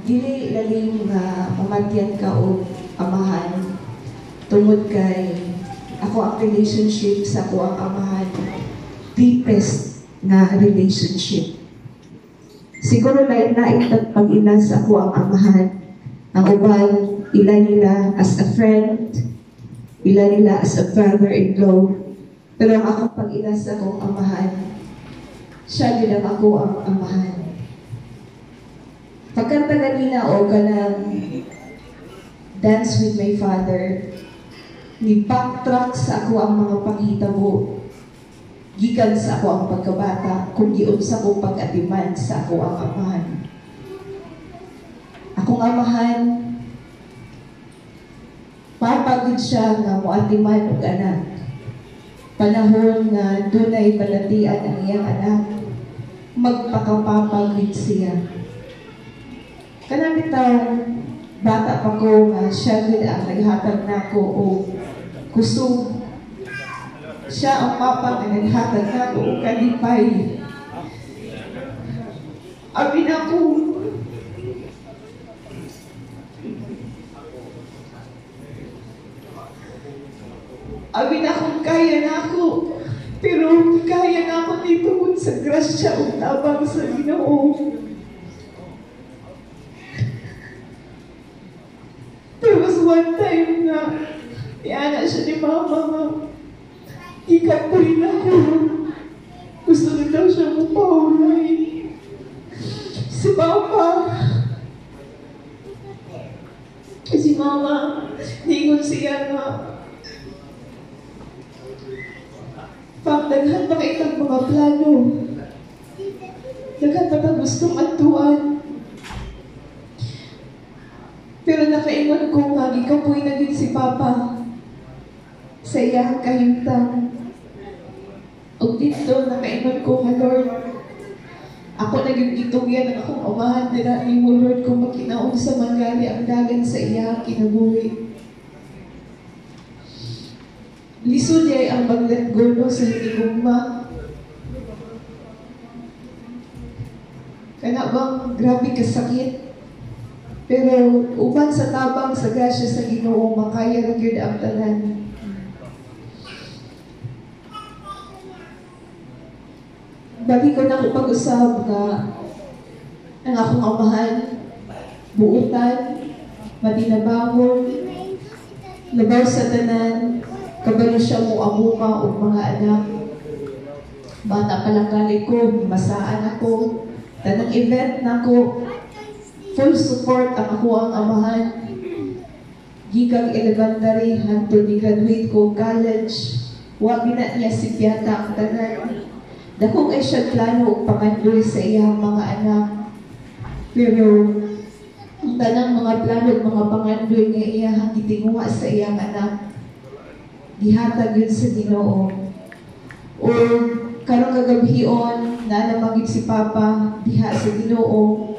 dili lalim nga mamatyan ka o amahan tungod kay ako ang relationship sa ako ang amahan deepest nga relationship. Siguro lain na itag pag-ina sa ako ang amahan. Ang uban, ila nila as a friend, ila nila as a father-in-law. Pero ang akong pag-ina sa akong amahan, siya din ang ako ang amahan. Pagkanta ganina o kanang Dance with My Father, ni backtrack sa ako ang mga panghitabo, gikan sa ako ang pagkabata, kung giunsa ko pag-atiman sa ako ang amahan. Akong amahan, papagod siya nga moatiman og anak. Panahon nga dunay balatian ang iyang anak, magpakapapagod siya. Kanang bitaw, bata pa ko nga siya gid ang naghatag nako o kusog. Siya ang papa nga naghatag nako o kalipay. Abi na ko. Abi na kung kaya na ako. Pero kaya na ako dito sa grasya o tabang sa Ginoo. There was one time na iana siya ni mama nga ikatuloy na ko. Gusto na daw siya mapahulay. Si papa, si mama, ningon siya nga pagdaghan pa kaitang mga plano. Daghan pa ta gustong atuan. Pero nakaingon ko nga, gikapoy na din si Papa sa iyang kahimtang. O dito, nakaingon ko nga, Lord, ako naging gitugyan ng akong amahan nila ni mo, Lord, kung makinaon sa manggali ang dagan sa iyang kinabuhi. Lisod ay ang maglatgono sa hinigugma. Kana bang grabe kasakit? Pero uban sa tabang sa grasya sa Ginoo, makaya ra gyud ang tanan. Bali ko na ko pag-usab nga ang akong amahan, buutan, madinabangon, labaw sa tanan, kabalo siya mo amuka o mga anak. Bata pa lang gali ko, masaan ako, tanang event na ko, full support ang ako ang amahan. Gigang elementary, hantod ni graduate ko college. Wabi na niya si Piata ang tanan. Dakong ay siya plano o pangandoy sa iyang mga anak. Pero ang tanang mga plano o mga pangandoy nga iyang gitinguha sa iyang anak, gihatag yun sa Ginoo. O karong kagabihion, nalamagid si Papa diha sa Ginoo.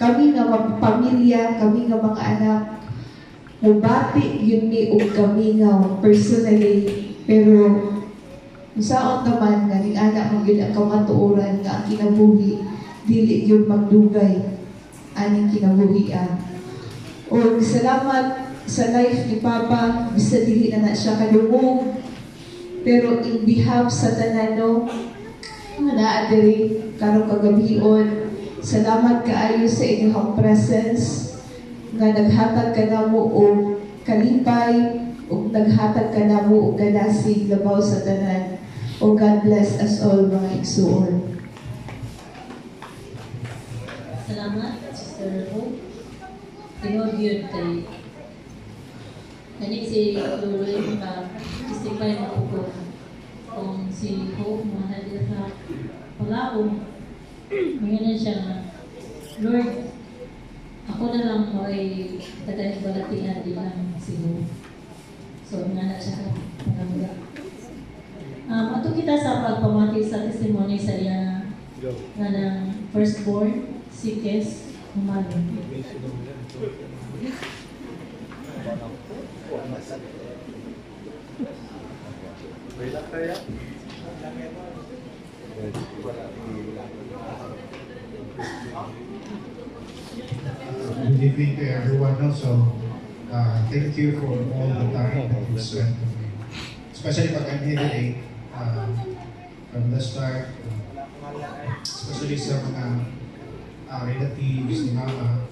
Kami nga pamilya, kami nga mga anak, mubati yun ni o kami nga personally. Pero saon naman nga ning anak mo yun ang kamatuoran nga ang kinabuhi, dili yun magdugay aning kinabuhian. O salamat sa life ni Papa, bisa dili na siya kadungog. Pero in behalf sa tanano, nga naadiri karong kagabion, salamat kaayo sa inyong presence nga naghatag ka namo og kalipay ug naghatag ka namo og galasig labaw sa tanan. O God bless us all, mga igsuon. Salamat, Sister Hope. Tinod yun kay si Lolo pa isipay mo ko kung si Hope mahal sa palaong. Ngayon siya na, Lord, ako na lang mo ay tagay balatian din lang siguro. So, nga na siya pagkamuga. Ato kita sa pagpamati sa testimony sa iya nga ng firstborn, si Kes Humano. good evening to everyone also. Thank you for all the time that you spent with me. Especially pag I'm here from the start, especially sa mga relatives ni Mama,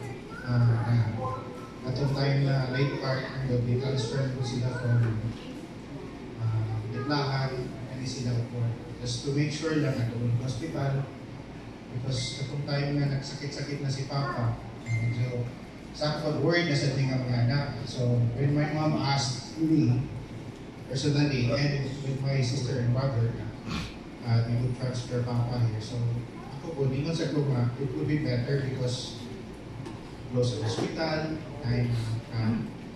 atong time na late part, transfer ko sila from Bitlahan, and sila po. Just to make sure lang na doon hospital, because atong time na nagsakit-sakit na si Papa, medyo sakot worried na sa ating mga anak. So when my mom asked me personally and with my sister and brother, they would transfer Papa here. So ako po, ningon sa ko nga, it would be better because close sa hospital, time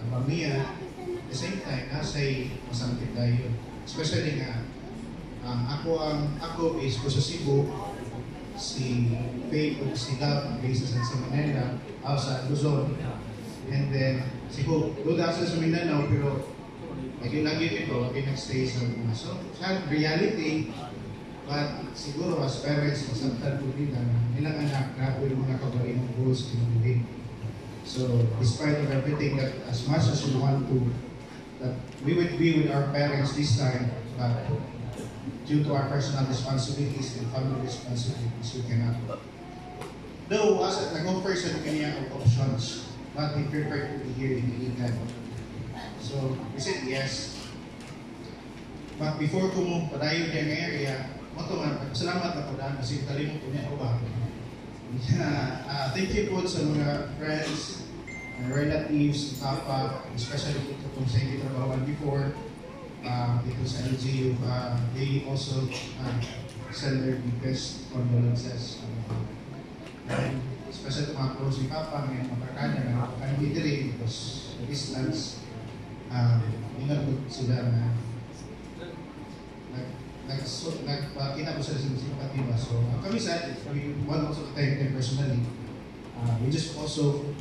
pamilya, at the same time, nasa'y masangkit tayo. Especially nga, ako is ko sa Cebu, si Faith o si Love based sa Manila, sa Luzon, and then si Hope, doon sa Mindanao, pero lagi ito, nag-stay sa mga. So, sa reality, but siguro as parents, masaktan po nila, nilang anak, grabe yung mga kabarin ng goals kinulit. So, despite of everything, that as much as we want to, that we would be with our parents this time, but due to our personal responsibilities and family responsibilities, we cannot. Though, as nag-offer sa kanya of options, but we prefer to be here in Iligan. So, we said yes. But before ko mo padayon niya ng area, salamat na po dahil kasi kalimut ko niya ako ba. Thank you po sa mga friends, relatives, Papa, especially ito kung sa hindi trabawan before, dito sa LGU, they also send their deepest condolences. And especially ito mga close ni Papa, may mga prakanya na kami dito because the distance, inabot sila na nagpakita ko sila sa simpatiba. So, kami sa we want also to thank them personally. We just also,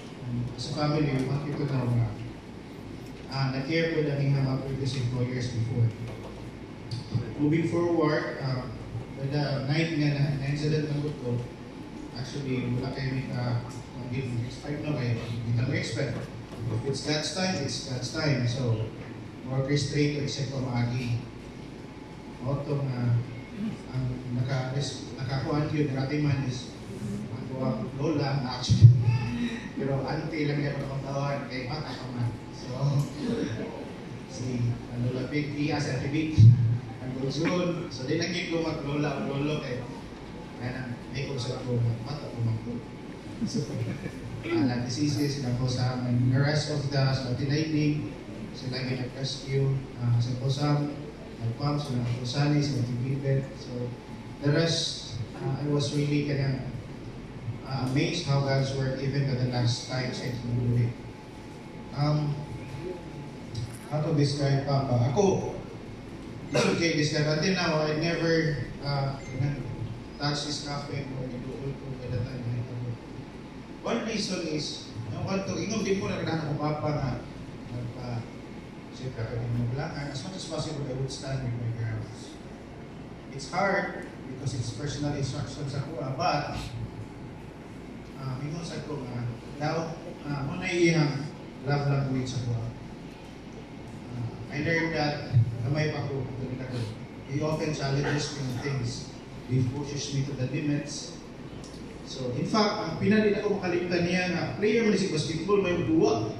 as a family, we want you to know na care po namin ng mga previous employers before. Moving forward, by the night nga na incident ng ko, actually, wala kayo expect na kayo. Hindi kami expect. If it's God's time, it's God's time. So, more restraint to except for maagi. Otong ang nakakuhan yun, darating man is ang lola, actually. Pero auntie lang niya pagkakuntawan, kay bata pa man. So, si Lola Big, sa Big, ang Guzon. So, di lang yung mag-lola o lolo, kaya may kung sa ako, bata po mag-lola. So, lang diseases, lang po sa amin. The rest of the tinaining, sila yung nag-rescue, sa Posam, nag-pump, so nag-Posani, sa nag-Tibibet. So, the rest, I was really amazed how God's work even to the last time since we do it. How to describe Papa? Ako, it's okay describe. Until now, I never touched his cafe or nag-uul ko by the time na ito. One reason is, ingong din po nagdahan ako Papa nga siyempre kami maglangan. As much as possible, I would stand with my parents. It's hard because it's personal instructions ako, but mingon sa ko nga, now, muna iyang love language ako. I learned that kamay pa ko, he often challenges me on things. He pushes me to the limits. So, in fact, ang pinalin ako makalimtan niya na player mo si basketball, may duwa.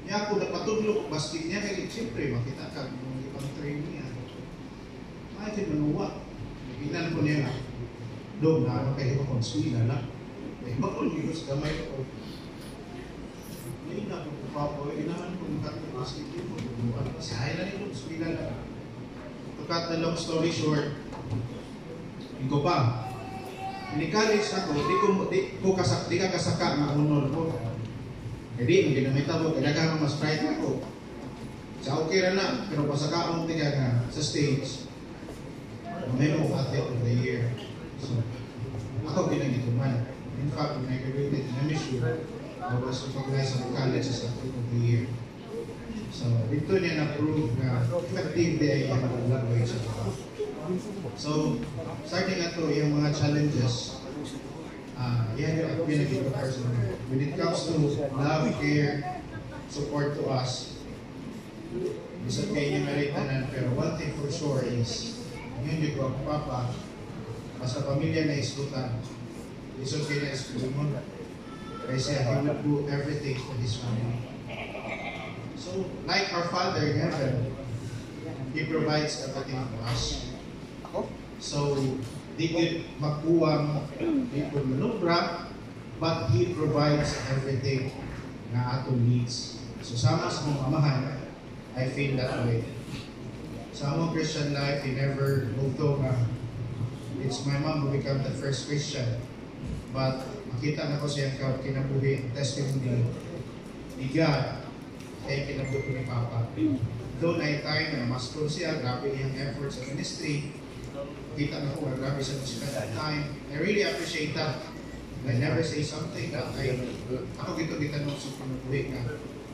Niya ako napatulog basket niya, kaya siyempre makita ka kung ibang train niya. Makita manuwa. Nagilan ko niya na, dog na ano kayo kung swila lang. Bakul niyo sa kamay ko. Ngayon na po Papa, inahan ko makita basket niyo po. Sahay na nito, swila lang. To cut the long story short, hindi pa. Ini-college ako, di ka kasaka na unol ko. Jadi, hindi na may tabo, kailangan mas bright ako. Sa okay na, pero pasakaon tiga nga sa stage, may mo athlete of the year. So, ako pinagituman. In fact, when I graduated in MSU, I was recognized sa college as athlete of the year. So, dito niya na-prove na effective day yung language. So, starting ato yung mga challenges, yan yung pinagiging person. When it comes to love, care, support to us, isa kayo niya maritanan, pero one thing for sure is, yun yung ko, Papa, basta pamilya na islutan, isa kayo na islutan mo. Kasi he will do everything for his family. So, like our Father in heaven, He provides everything for us. So, di ko makuwang, di ko manubra, but He provides everything na atong needs. So, sama sa mong amahan, I feel that way. Sa among Christian life, we never, although it's my mom who became the first Christian, but makita na ko siyang kinabuhi, testimony ni God, kaya kinabuhi ni Papa. Doon ay time na master siya, grabe yung effort sa ministry, kita na ko, grabe siya to spend that time. I really appreciate that. I never say something that ako gito-gito nung sa kinabuhi na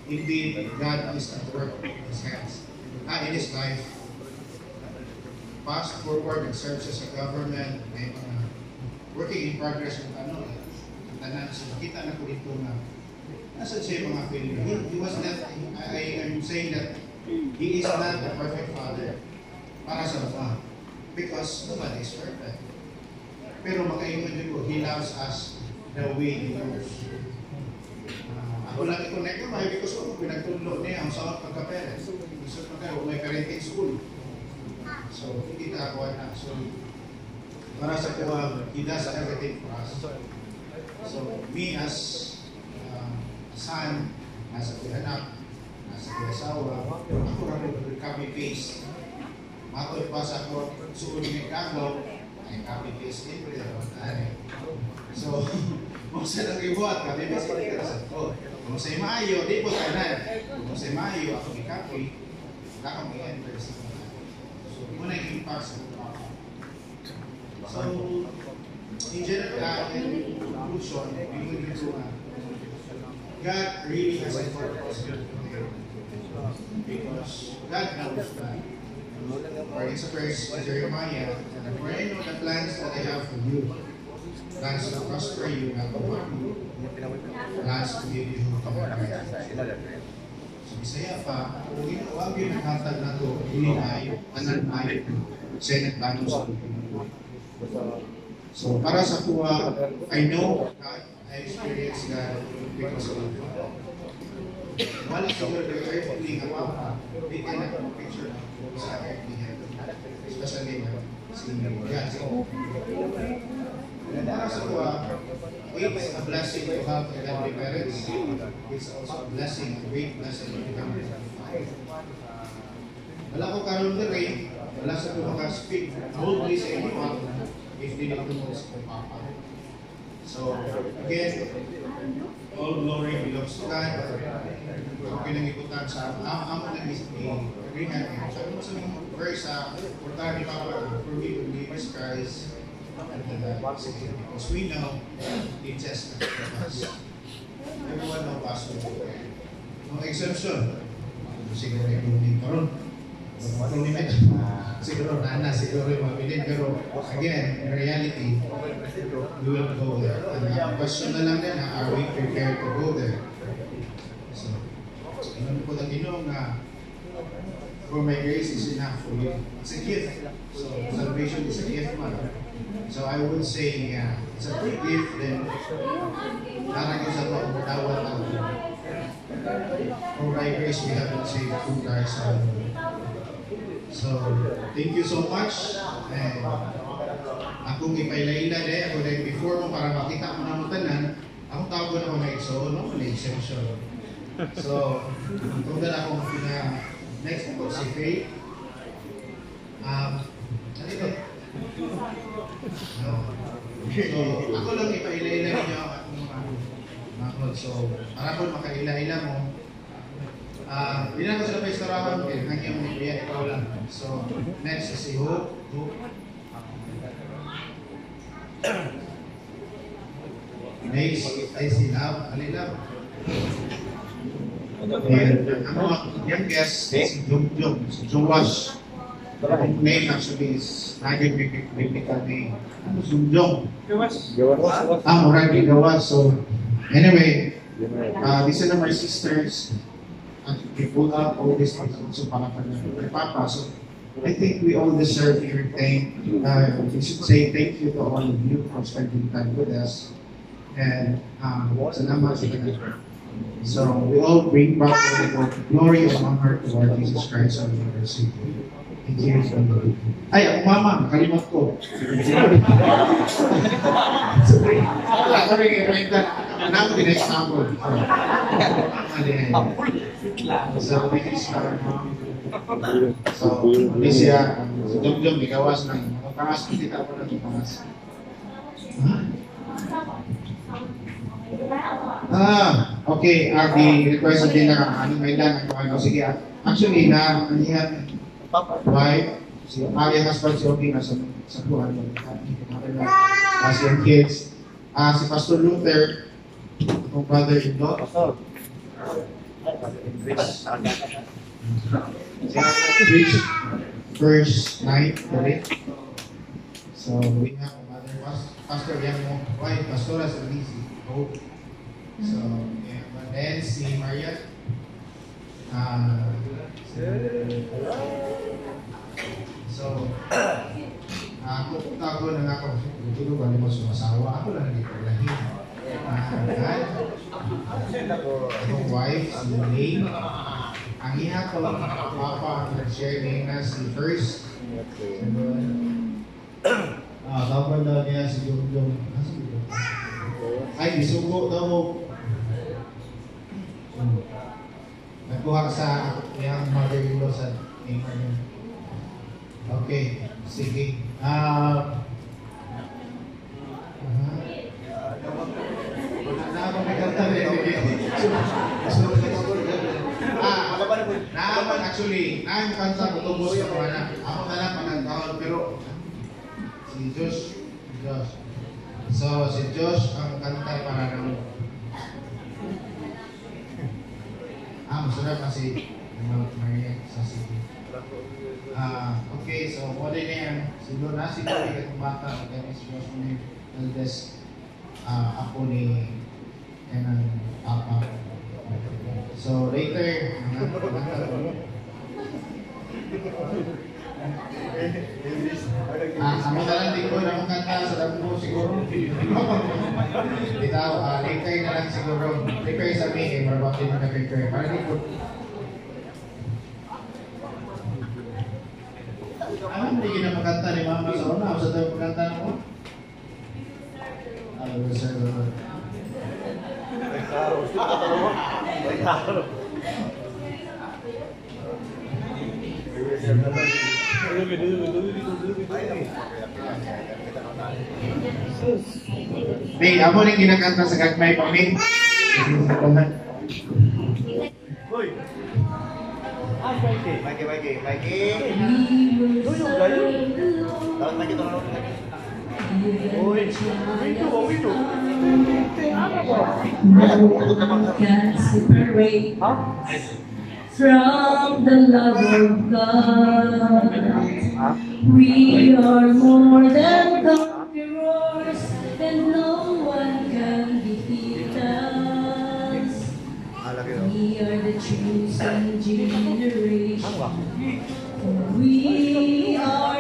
indeed, God is at work in His hands, in His life. Fast forward and serves as a government, may working in progress yung tanan. So, nakita na ko dito na nasan siya yung mga failure. He was not, I am saying that He is not a perfect father para sa mga, because nobody is perfect. Pero makaingon din ko, He loves us the way He knows. Ako lang i-connect ko, because ako pinagtulog niya ang sa pagka-parents. Gusto ko kayo, may parenting school. So, hindi na ako na. So, para sa kuha, He does everything for us. So, me as son, nasa anak, nasa asawa, ako rin copy-paste. Matod pa sa ako, suod ng kagaw, ay copy-paste din ko rin. So, kung saan ang ibuhat, copy-paste din ka sa ito. Kung sa'yo maayo, di po tayo na. Kung sa'yo maayo, ako i-copy, wala kang i-enter sa mga. So, muna yung impact sa mga. So, in general, in conclusion, we will do God really has a purpose because God knows that. For it's a verse in Jeremiah, for I know the plans that I have for you, plans to prosper you, not to harm you, plans to give you hope and life. So, Bisaya pa, kung huwag yung naghatag na ito, hindi ay, anan ay, Senate plano sa so, para sa kuha, I know God, I experienced God because of it. Wala siguro the earthly nga pa, hindi ka na-picture sa earthly heaven. Especially si God. And para sa kuha, it's a blessing to have godly parents. It's also a blessing, a great blessing to become a father. Wala ko karoon na rin, wala sa ko maka-speak boldly sa inyo if they don't know this from Papa. So, again, all glory belongs to God. Ako pinag-ikutan sa amo na agreement. So, ano sa mga verse portahan ni Papa, for me to believe is Christ, because we know the test of us. Everyone knows us. No exemption. Siguro yung karon. Siguro siguro yung mabilin. Pero again, in reality, we will go there. And ang question na lang din, are we prepared to go there? So, inon po lang Ginoo nga, for my grace is enough for you. It's a gift. So, salvation is a gift, man. So, I would say, it's a free gift, then, parang yung sa mga dawat ang for my grace, we have been saved through Christ. So, thank you so much. And, akong ipaila-ila dahil ako dahil before mo para makita mo na mo tanan, akong tawag na ako na exo, no? Na exemption. So, kung na akong next po si Faith. Ano ito? No. So, ako lang ipaila-ila ninyo akong mga so, para po makaila-ila mo, hindi na ko sila pa istorahan, hanggang mo ni Kuya, ikaw lang. So, next is si Hope. Next is si Love. Ali Love. And ang youngest is si Jung, si Jowash. Ang name actually is naging biblical name. Ano, Sunjong. Murag Gawas. So, anyway, these are my sisters. And we pull up all these things also para kay Papa. So, I think we all deserve your thank. We should say thank you to all of you for spending time with us. And salamat sa kanila. So, we all bring back the glory and honor to our Jesus Christ, our Lord and Savior. Thank you. Ay, ako mama, nakalimot ko. Sorry, now the next sample. So, this is our mom. So, Alicia, si Jom-Jom, ikawas ng pangas, kita ko ng pangas. Okay, request din na may lang ang sige. Actually, nanihan wife, si husband si Obi na sa buwan mo. As yung kids, si Pastor Luther, kung brother-in-law. Preach first night today. So we have another pastor yang mo wife, Pastora sa Lizzie. So yeah, but then si Maria, so ako na nga ako, dito ba naman sumasawa, ako lang dito lahi. Yung wife, si Lane, ang iha ko, papa, ang nag-share niya si First. Kapag daw niya si Jom-Jom. Ay, isugo daw. Nagkuha sa iyang mother-in-law sa neighbor niya. Okay, sige. Naaman actually, naaman kanta kutubos ka pa na. Ako na lang panagtawag, pero si Josh. So, si Josh ang kanta para naman. Masarap kasi Maria sa city. Okay, so what na yan? Siguro na si Kari katong bata, kaya si Josh mo yung eldest ako ni Kenan Papa. So later, kami na lang din ko na kanta sa damo siguro. Bitaw, later na lang siguro. Prepare sa me, marabak din na prepare. Para di po. Hindi na magkanta ni Mama sa una. Sa tayo magkanta mo? Sir. May ako rin kinakanta sa gagmay pa, May. Mikey. Can separate from the love of God. We are more than conquerors, and no one can defeat us. We are the chosen generation. We are